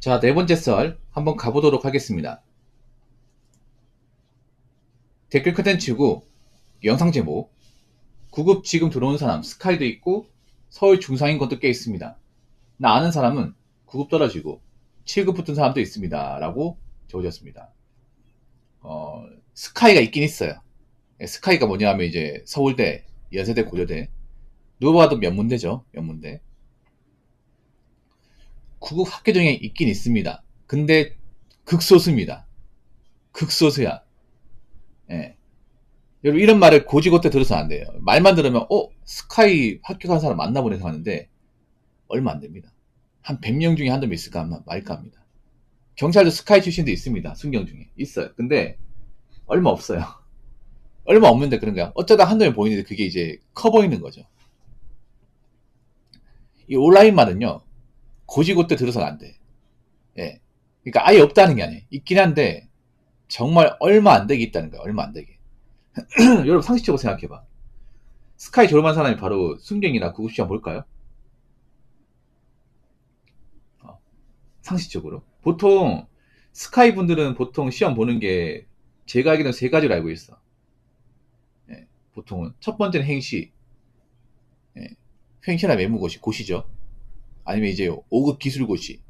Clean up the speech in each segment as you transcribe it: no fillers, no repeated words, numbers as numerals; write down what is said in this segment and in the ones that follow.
자, 네 번째 썰 한번 가보도록 하겠습니다. 댓글 컨텐츠고 영상 제목 9급 지금 들어온 사람 스카이도 있고 서울 중상인 것도 꽤 있습니다. 나 아는 사람은 9급 떨어지고 7급 붙은 사람도 있습니다. 라고 적어졌습니다. 스카이가 있긴 있어요. 스카이가 뭐냐 하면 이제 서울대, 연세대, 고려대 누가 봐도 명문대죠. 명문대. 9급 학교 중에 있긴 있습니다. 근데 극소수입니다. 극소수야. 예. 여러분 이런 말을 고지고대 들어서는 안 돼요. 말만 들으면 스카이 학교 간 사람 맞나 보네 생각하는데 얼마 안 됩니다. 한 100명 중에 한두 명 있을까 말까 합니다. 경찰도 스카이 출신도 있습니다. 순경 중에 있어요. 근데 얼마 없어요. 얼마 없는데 그런 거야. 어쩌다 한두 명 보이는데 그게 이제 커 보이는 거죠. 이 온라인 말은요 고지고대 들어서는 안 돼. 예. 그러니까 아예 없다는 게 아니에요. 있긴 한데 정말 얼마 안 되게 있다는 거야. 얼마 안 되게. 여러분 상식적으로 생각해봐. 스카이 졸업한 사람이 바로 순경이나 구급시험 볼까요? 상식적으로. 보통 스카이 분들은 보통 시험 보는 게 제가 알기로는 세 가지로 알고 있어. 예, 보통은 첫 번째는 행시, 예, 행시나 메모고시, 고시죠. 아니면 이제 5급 기술고시,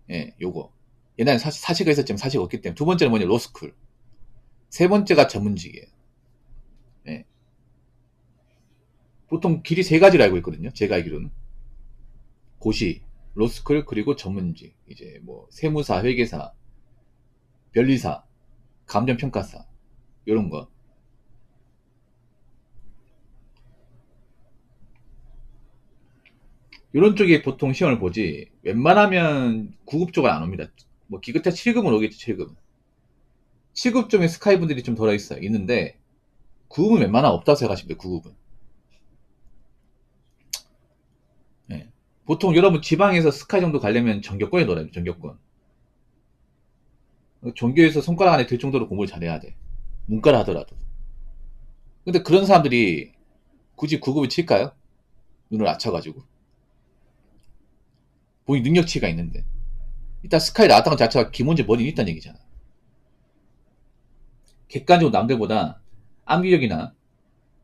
예, 요거. 옛날에 사시가 있었지만 사시가 없기 때문에. 두 번째는 뭐냐, 로스쿨. 세 번째가 전문직이에요. 예. 보통 길이 세 가지로 알고 있거든요. 제가 알기로는. 고시, 로스쿨, 그리고 전문직. 이제 뭐 세무사, 회계사, 변리사, 감정평가사, 요런 거. 이런 쪽에 보통 시험을 보지 웬만하면 9급 쪽은 안 옵니다. 뭐 기껏해 7급은 오겠지. 7급. 7급 쪽에 스카이 분들이 좀 덜어 있어요. 있는데 9급은 웬만하면 없다고 생각하시면 돼요. 9급은. 예. 보통 여러분 지방에서 스카이 정도 가려면 전교권에 넣어요. 전교권. 전교에서 손가락 안에 들 정도로 공부를 잘해야 돼. 문과를 하더라도. 근데 그런 사람들이 굳이 9급을 칠까요? 눈을 낮춰가지고. 본인 능력치가 있는데. 일단 스카이 나왔다는 것 자체가 기본적인 머리는 있다는 얘기잖아. 객관적으로 남들보다 암기력이나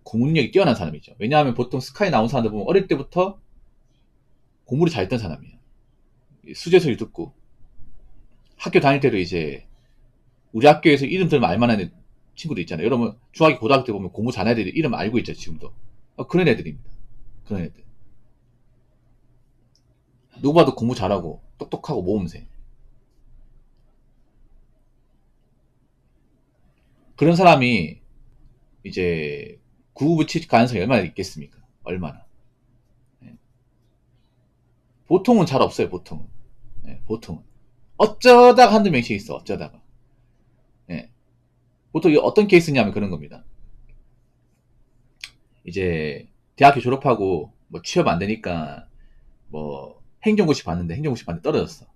공문력이 뛰어난 사람이죠. 왜냐하면 보통 스카이 나온 사람들 보면 어릴 때부터 공부를 잘했던 사람이에요. 수제소리 듣고 학교 다닐 때도 이제 우리 학교에서 이름 들으면 알만한 친구들 있잖아요. 여러분 중학교 고등학교 때 보면 공부 잘하는 애들이 이름 알고 있죠. 지금도. 그런 애들입니다. 그런 애들. 누구 봐도 공부 잘하고 똑똑하고 모범생. 그런 사람이 이제 구급을 칠 가능성이 얼마나 있겠습니까? 얼마나. 예. 보통은 잘 없어요. 보통은. 예, 보통은. 어쩌다가 한두 명씩 있어. 어쩌다가. 예. 보통 어떤 케이스냐면 그런 겁니다. 이제 대학교 졸업하고 뭐 취업 안 되니까 뭐 행정고시 봤는데 행정고시 봤는데 떨어졌어.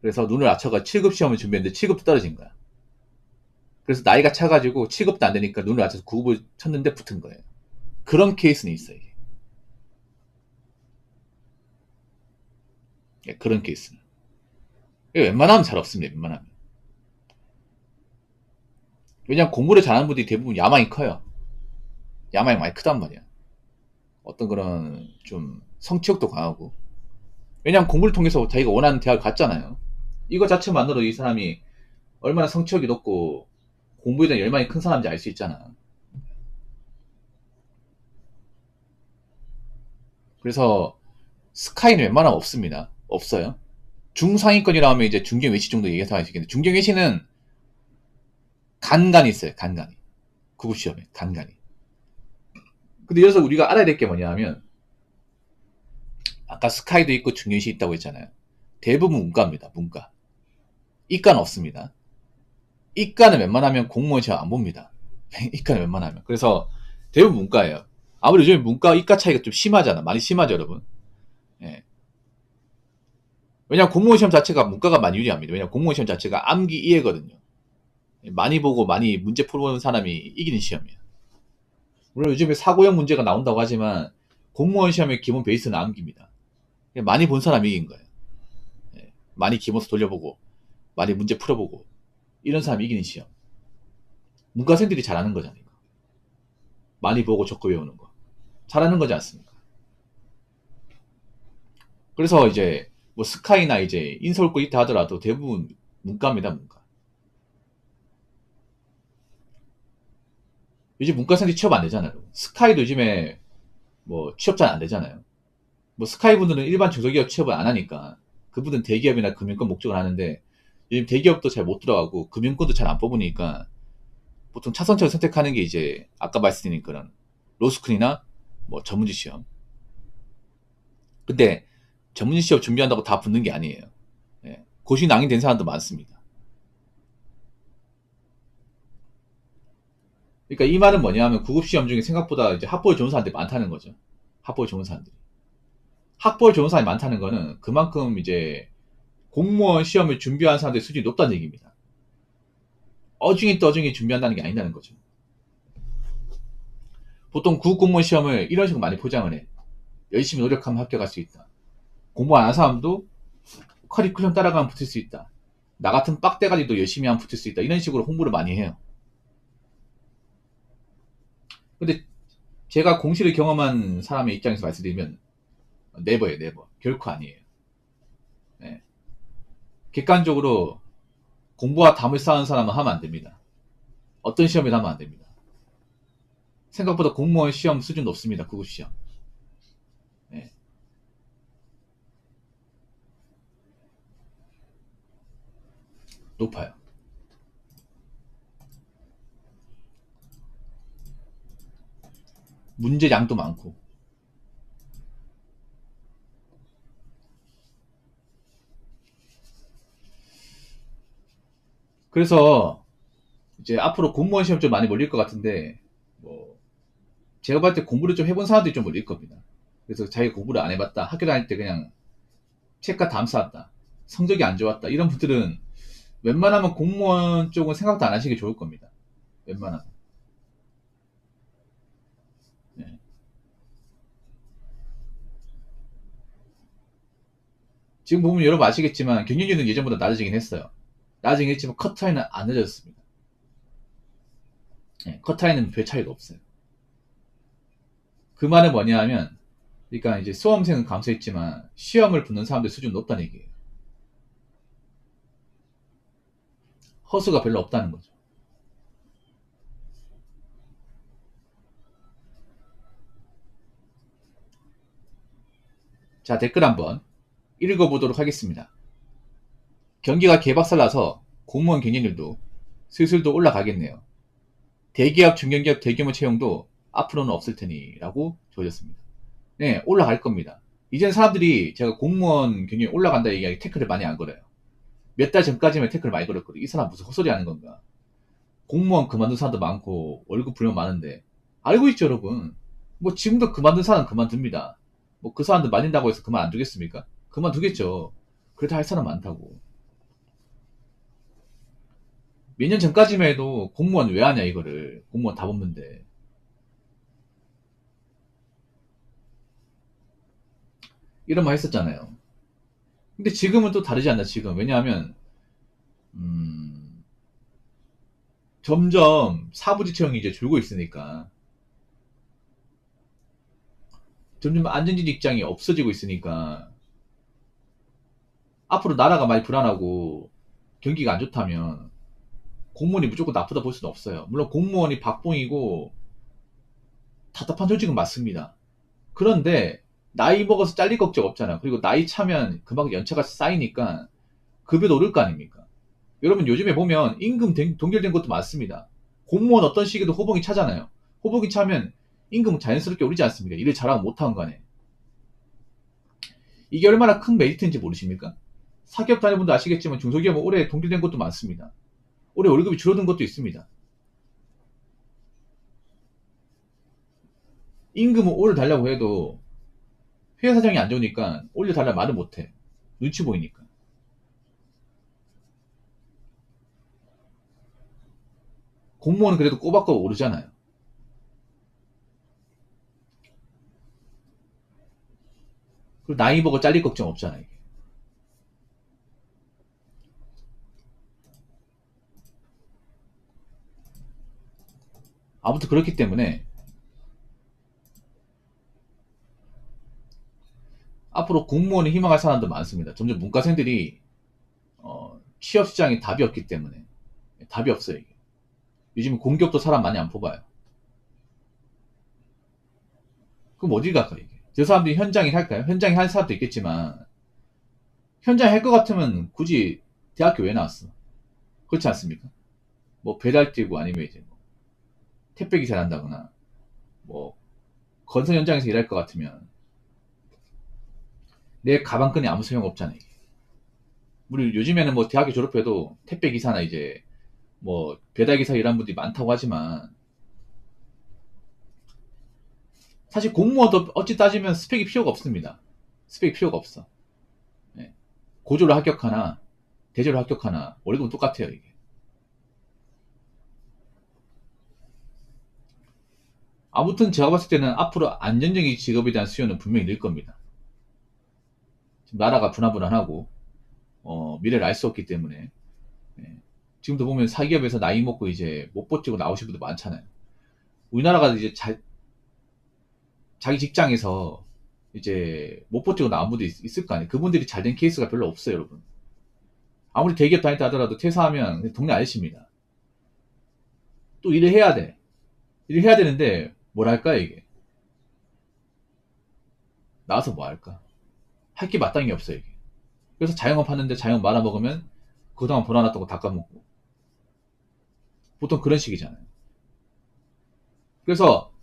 그래서 눈을 낮춰가 7급 시험을 준비했는데 7급도 떨어진 거야. 그래서 나이가 차가지고 7급도 안 되니까 눈을 낮춰서 9급을 쳤는데 붙은 거예요. 그런 케이스는 있어요. 이게. 예, 그런 케이스는. 이게 웬만하면 잘 없습니다. 웬만하면. 왜냐면 공부를 잘하는 분들이 대부분 야망이 커요. 야망이 많이 크단 말이야. 어떤 그런 좀 성취욕도 강하고. 왜냐면 공부를 통해서 자기가 원하는 대학을 갔잖아요. 이거 자체만으로 이 사람이 얼마나 성취욕이 높고 공부에 대한 열망이 큰 사람인지 알 수 있잖아. 그래서 스카이는 웬만하면 없습니다. 없어요. 중상위권이라 하면 이제 중경외시 정도 얘기해서 할 수 있겠는데 중경외시는 간간이 있어요. 간간이. 구급시험에 간간이. 근데 여기서 우리가 알아야 될 게 뭐냐 하면 아까 스카이도 있고 중경외시 있다고 했잖아요. 대부분 문과입니다. 문과. 이과는 없습니다. 이과는 웬만하면 공무원 시험 안 봅니다. 이과는 웬만하면. 그래서 대부분 문과예요. 아무래도 요즘 문과 이과 차이가 좀 심하잖아. 많이 심하죠, 여러분. 예. 왜냐면 공무원 시험 자체가 문과가 많이 유리합니다. 왜냐면 공무원 시험 자체가 암기 이해거든요. 많이 보고 많이 문제 풀어보는 사람이 이기는 시험이야. 물론 요즘에 사고형 문제가 나온다고 하지만 공무원 시험의 기본 베이스는 암기입니다. 많이 본 사람이 이긴 거예요. 예. 많이 기본서 돌려보고 많이 문제 풀어보고 이런 사람이 이기는 시험. 문과생들이 잘하는 거잖아요. 많이 보고 적고 외우는 거. 잘하는 거지 않습니까? 그래서 이제 뭐 스카이나 이제 인서울고 있다 하더라도 대부분 문과입니다, 문과. 요즘 문과생들이 취업 안 되잖아요. 스카이도 요즘에 뭐 취업 잘 안 되잖아요. 뭐 스카이 분들은 일반 중소기업 취업을 안 하니까 그분은 대기업이나 금융권 목적을 하는데 요즘 대기업도 잘 못 들어가고 금융권도 잘 안 뽑으니까 보통 차선책을 선택하는 게 이제 아까 말씀드린 그런 로스쿨이나 뭐 전문직 시험. 근데 전문직 시험 준비한다고 다 붙는 게 아니에요. 예. 고시낭이 된 사람도 많습니다. 그러니까 이 말은 뭐냐 하면 구급시험 중에 생각보다 이제 학벌 좋은 사람들이 많다는 거죠. 학벌 좋은 사람들이. 학벌 좋은 사람이 많다는 거는 그만큼 이제 공무원 시험을 준비한 사람들의 수준이 높다는 얘기입니다. 어중이 떠중이 준비한다는 게 아니라는 거죠. 보통 구급공무원 시험을 이런 식으로 많이 포장을 해. 열심히 노력하면 합격할 수 있다. 공부 안 한 사람도 커리큘럼 따라가면 붙을 수 있다. 나 같은 빡대가리도 열심히 하면 붙을 수 있다. 이런 식으로 홍보를 많이 해요. 근데 제가 공시를 경험한 사람의 입장에서 말씀드리면 네버예요, 네버. 결코 아니에요. 네. 객관적으로 공부와 담을 쌓은 사람은 하면 안 됩니다. 어떤 시험이나 하면 안 됩니다. 생각보다 공무원 시험 수준 높습니다. 구급 시험. 네. 높아요. 문제량도 많고. 그래서 이제 앞으로 공무원 시험 좀 많이 몰릴 것 같은데 뭐 제가 봤을 때 공부를 좀 해본 사람들이 좀 몰릴 겁니다. 그래서 자기 공부를 안 해봤다. 학교 다닐 때 그냥 책과 담 쌓았다. 성적이 안 좋았다. 이런 분들은 웬만하면 공무원 쪽은 생각도 안 하시는 게 좋을 겁니다. 웬만하면. 네. 지금 보면 여러분 아시겠지만 경쟁률은 예전보다 낮아지긴 했어요. 낮아지긴 했지만 컷 차이는 안 늦어졌습니다. 네, 컷 차이는 별 차이가 없어요. 그 말은 뭐냐 하면 그러니까 이제 수험생은 감소했지만 시험을 붙는 사람들 수준 높다는 얘기예요. 허수가 별로 없다는 거죠. 자, 댓글 한번 읽어보도록 하겠습니다. 경기가 개박살나서 공무원 경쟁률도 슬슬도 올라가겠네요. 대기업, 중견기업 대규모 채용도 앞으로는 없을 테니 라고 주어졌습니다. 네, 올라갈 겁니다. 이제는 사람들이 제가 공무원 경쟁이 올라간다 얘기하기 태클을 많이 안 걸어요. 몇 달 전까지만 태클을 많이 걸었거든요. 이 사람 무슨 헛소리 하는 건가. 공무원 그만둔 사람도 많고 월급 불면 많은데 알고 있죠 여러분. 뭐 지금도 그만둔 사람 그만둡니다. 뭐 그 사람들 말린다고 해서 그만 안 두겠습니까? 그만두겠죠. 그래도 할 사람 많다고. 몇 년 전까지만 해도 공무원 왜 하냐 이거를. 공무원 다 뽑는데. 이런 말 했었잖아요. 근데 지금은 또 다르지 않나 지금. 왜냐하면 음, 점점 사부지청이 이제 줄고 있으니까 점점 안전지 직장이 없어지고 있으니까 앞으로 나라가 많이 불안하고 경기가 안 좋다면 공무원이 무조건 나쁘다 볼 수는 없어요. 물론 공무원이 박봉이고 답답한 조직은 맞습니다. 그런데 나이 먹어서 잘릴 걱정 없잖아. 그리고 나이 차면 그만큼 연차가 쌓이니까 급여도 오를 거 아닙니까? 여러분 요즘에 보면 임금 동결된 것도 많습니다. 공무원 어떤 시기도 호봉이 차잖아요. 호봉이 차면 임금 자연스럽게 오르지 않습니까? 일을 잘하고 못하는 간에. 이게 얼마나 큰 메리트인지 모르십니까? 사기업 다니는 분도 아시겠지만 중소기업은 올해 동결된 것도 많습니다. 올해 월급이 줄어든 것도 있습니다. 임금을 올려달라고 해도 회사 사정이 안 좋으니까 올려달라 말을 못해. 눈치 보이니까. 공무원은 그래도 꼬박꼬박 오르잖아요. 그리고 나이 먹어 잘릴 걱정 없잖아요. 아무튼 그렇기 때문에 앞으로 공무원을 희망할 사람도 많습니다. 점점 문과생들이 취업시장에 답이 없기 때문에 답이 없어요. 이게. 요즘 공기업도 사람 많이 안 뽑아요. 그럼 어디 갈까 이게? 저 사람들이 현장에 할까요? 현장에 할 사람도 있겠지만 현장에 할 것 같으면 굳이 대학교 왜 나왔어? 그렇지 않습니까? 뭐 배달 뛰고 아니면 이제 뭐 택배 기사 한다거나 뭐 건설 현장에서 일할 것 같으면 내 가방끈이 아무 소용 없잖아요. 이게. 우리 요즘에는 뭐 대학교 졸업해도 택배 기사나 이제 뭐 배달 기사 일하는 분들이 많다고 하지만 사실 공무원도 어찌 따지면 스펙이 필요가 없습니다. 스펙이 필요가 없어. 예. 고졸로 합격하나 대졸로 합격하나 월급은 똑같아요 이게. 아무튼 제가 봤을 때는 앞으로 안정적인 직업에 대한 수요는 분명히 늘 겁니다. 지금 나라가 불안불안하고 미래를 알 수 없기 때문에 예. 지금도 보면 사기업에서 나이 먹고 이제 못 버티고 나오신 분들 많잖아요. 우리나라가 이제 자기 직장에서 이제 못 버티고 나온 분들이 있을 거 아니에요. 그분들이 잘 된 케이스가 별로 없어요, 여러분. 아무리 대기업 다녔다 하더라도 퇴사하면 동네 아저씨입니다. 또 일을 해야 돼. 일을 해야 되는데 뭐랄까 이게 나와서 뭐 할까? 할 게 마땅히 없어요 이게. 그래서 자영업 하는데 자영업 말아먹으면 그동안 벌어놨던 거 다 까먹고 보통 그런 식이잖아요. 그래서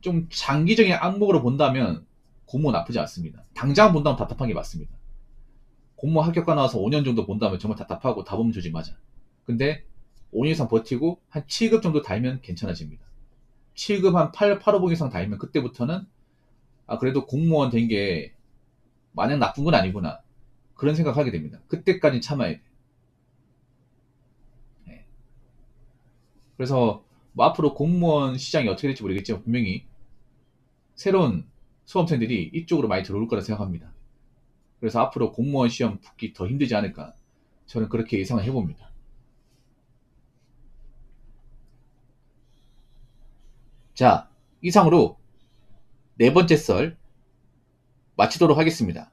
좀 장기적인 악목으로 본다면 공무원 나쁘지 않습니다. 당장 본다면 답답한 게 맞습니다. 공무원 합격과 나와서 5년 정도 본다면 정말 답답하고 답없는 조직 맞아. 근데 5년 이상 버티고 한 7급 정도 달면 괜찮아집니다. 7급 한 8호봉 이상 달면 그때부터는 아 그래도 공무원 된 게 마냥 나쁜 건 아니구나. 그런 생각하게 됩니다. 그때까지 참아야 돼. 네. 그래서 뭐 앞으로 공무원 시장이 어떻게 될지 모르겠지만 분명히 새로운 수험생들이 이쪽으로 많이 들어올 거라 생각합니다. 그래서 앞으로 공무원 시험 붙기 더 힘들지 않을까 저는 그렇게 예상을 해봅니다. 자, 이상으로 네 번째 썰 마치도록 하겠습니다.